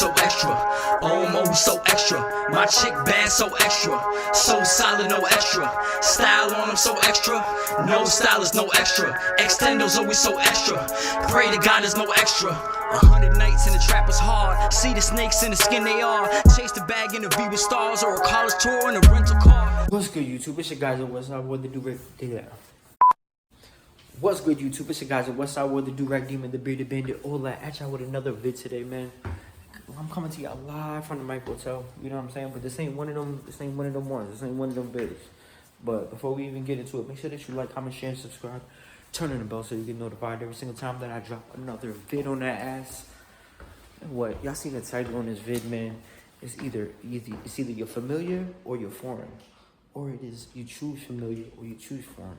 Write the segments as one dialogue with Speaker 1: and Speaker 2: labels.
Speaker 1: so extra, almost so extra. My chick bad, so extra, so solid, no extra. Style on them, so extra, no style is no extra. Extendo's always so extra, pray to God there's no extra. 100 nights in the trap was hard. See the snakes in the skin they are. Chase the bag in the V with stars, or a college tour in a rental car.
Speaker 2: What's good, YouTube? It's your guys at Westside World, the Do-Rag. What's good, YouTube? It's your guys at Westside World, the Do-Rag Demon, the Bearded Bandit, all that. At y'all with another vid today, man. I'm coming to y'all live from the Mike Hotel. You know what I'm saying? But this ain't one of them. This ain't one of them ones. This ain't one of them vids. But before we even get into it, make sure that you like, comment, share, and subscribe. Turn on the bell so you get notified every single time that I drop another vid on that ass. And what? Y'all seen the title on this vid, man? It's either you're familiar or you're foreign. Or it is you choose familiar or you choose foreign.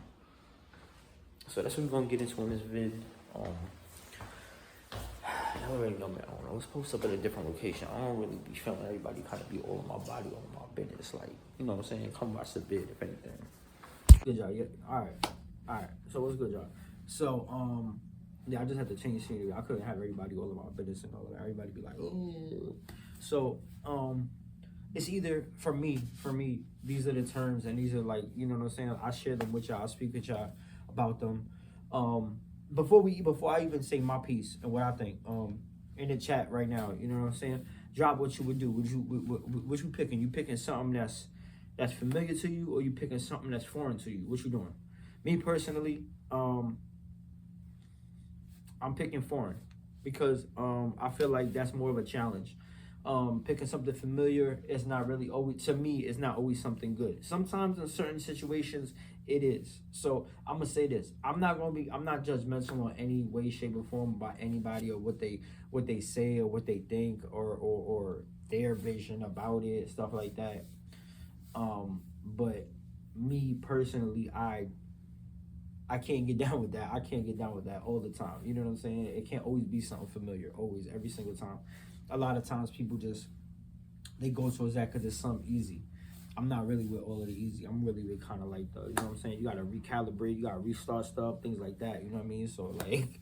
Speaker 2: So that's what we're gonna get into in this vid. I already know, man. I was posted up at a different location. I don't really be feeling everybody kind of be all in my body, all in my business. Like, you know what I'm saying? Come watch the vid, if anything. Good job, yeah. All right. So what's good, y'all? So, yeah, I just had to change scenery. I couldn't have everybody all in my business and all of that. Everybody be like, oh. So, it's either, for me, these are the terms, and these are like, you know what I'm saying? I share them with y'all. I speak with y'all about them. Before I even say my piece and what I think, in the chat right now, you know what I'm saying? Drop what you would do. What you picking? You picking something that's familiar to you, or you picking something that's foreign to you? What you doing? Me personally, I'm picking foreign because I feel like that's more of a challenge. Picking something familiar is not really always, to me, it's not always something good. Sometimes in certain situations, it is. So I'm gonna say this: I'm not judgmental in any way, shape, or form about anybody or what they say or what they think or their vision about it, stuff like that. But me personally, I can't get down with that. I can't get down with that all the time. You know what I'm saying? It can't always be something familiar, always, every single time. A lot of times people they go towards that because it's something easy. I'm not really with all of the easy. I'm really with kind of like the, you know what I'm saying? You got to recalibrate, you got to restart stuff, things like that. You know what I mean? So like,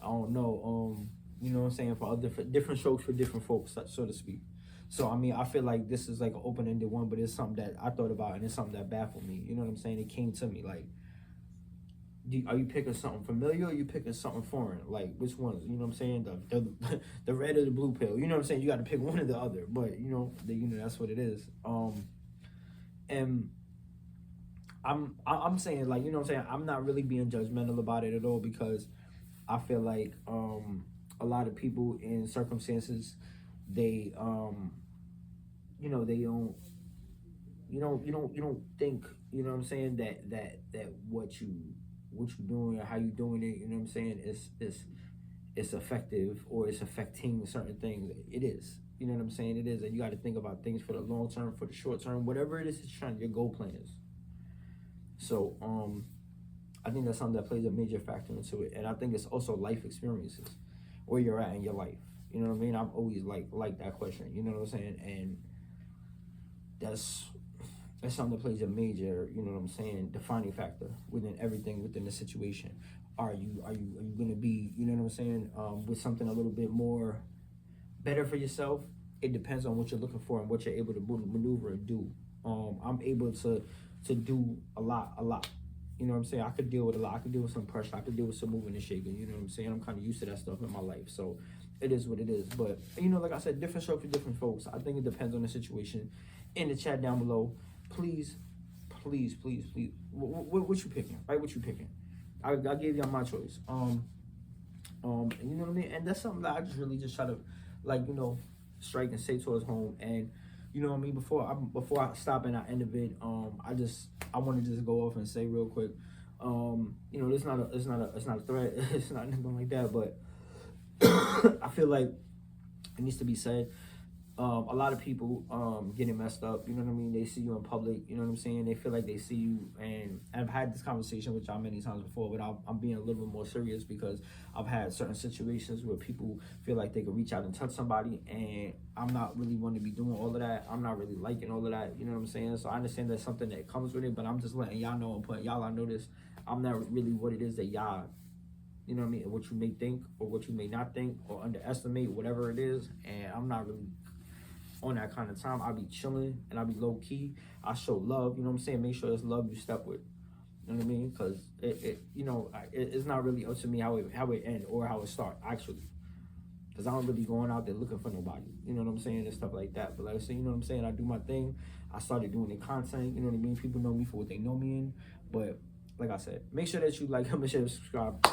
Speaker 2: I don't know, you know what I'm saying? For different strokes for different folks, so to speak. So, I mean, I feel like this is like an open-ended one, but it's something that I thought about and it's something that baffled me. You know what I'm saying? It came to me like, are you picking something familiar or are you picking something foreign? Like, which one? You know what I'm saying? The red or the blue pill. You know what I'm saying? You got to pick one or the other. But, you know, that's what it is. And I'm saying, like, you know what I'm saying? I'm not really being judgmental about it at all because I feel like a lot of people in circumstances, they, you know, they don't, you don't think, you know what I'm saying, that what you doing or how you doing it, you know what I'm saying, it's effective or it's affecting certain things. It is, you know what I'm saying, it is. And you got to think about things for the long term, for the short term, whatever it is that you're trying, your goal plan is. So I think that's something that plays a major factor into it. And I think it's also life experiences, where you're at in your life. You know what I mean? I'm always like that question, you know what I'm saying? And that's something that plays a major, you know what I'm saying, defining factor within everything, within the situation. Are you gonna be, you know what I'm saying, with something a little bit more better for yourself? It depends on what you're looking for and what you're able to maneuver and do. I'm able to do a lot. You know what I'm saying? I could deal with a lot. I could deal with some pressure. I could deal with some moving and shaking. You know what I'm saying? I'm kind of used to that stuff in my life. So it is what it is. But, you know, like I said, different strokes for different folks. I think it depends on the situation. In the chat down below, please, what you picking? Right? What you picking? I gave y'all my choice. And you know what I mean? And that's something that I just try to, like, you know, strike and say towards home. And you know what I mean? Before I stop and I end the vid, I want to just go off and say real quick, you know, it's not a threat, it's not anything like that, but I feel like it needs to be said. A lot of people getting messed up, you know what I mean? They see you in public, you know what I'm saying? They feel like they see you, and I've had this conversation with y'all many times before, but I'm being a little bit more serious because I've had certain situations where people feel like they could reach out and touch somebody, and I'm not really want to be doing all of that. I'm not really liking all of that, you know what I'm saying? So I understand that's something that comes with it, but I'm just letting y'all know and putting y'all on notice. I'm not really what it is that y'all you know what I mean, what you may think or what you may not think or underestimate, whatever it is. And I'm not really on that kind of time. I be chilling and I be low key. I show love, you know what I'm saying? Make sure it's love you step with. You know what I mean? Because it's not really up to me how it end or how it start, actually. Because I don't really going out there looking for nobody. You know what I'm saying? And stuff like that. But like I say, you know what I'm saying? I do my thing. I started doing the content. You know what I mean? People know me for what they know me in. But like I said, make sure that you like, comment, share, subscribe.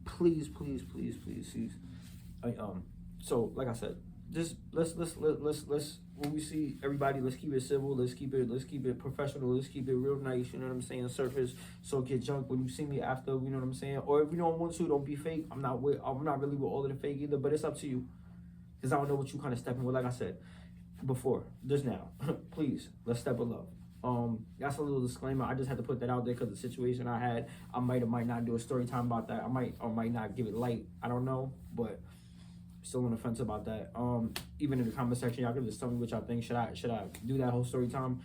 Speaker 2: Please, please, please, please, please. So like I said, just let's when we see everybody, let's keep it civil, let's keep it professional, let's keep it real nice, you know what I'm saying, surface, so get junk when you see me after, you know what I'm saying? Or if you don't want to, don't be fake. I'm not really with all of the fake either, but it's up to you. Because I don't know what you kind of stepping with, like I said before, just now. Please, let's step with love. That's a little disclaimer. I just had to put that out there because the situation I had, I might or might not do a story time about that. I might or might not give it light. I don't know, but still on the fence about that. Even in the comment section, y'all can just tell me what y'all think. Should I do that whole story time?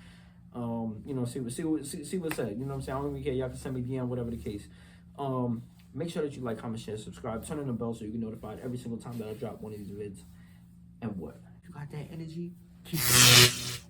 Speaker 2: You know, see what's said. You know what I'm saying? I don't even care. Y'all can send me DM, whatever the case. Make sure that you like, comment, share, subscribe, turn on the bell so you get notified every single time that I drop one of these vids. And what? If you got that energy, keep it.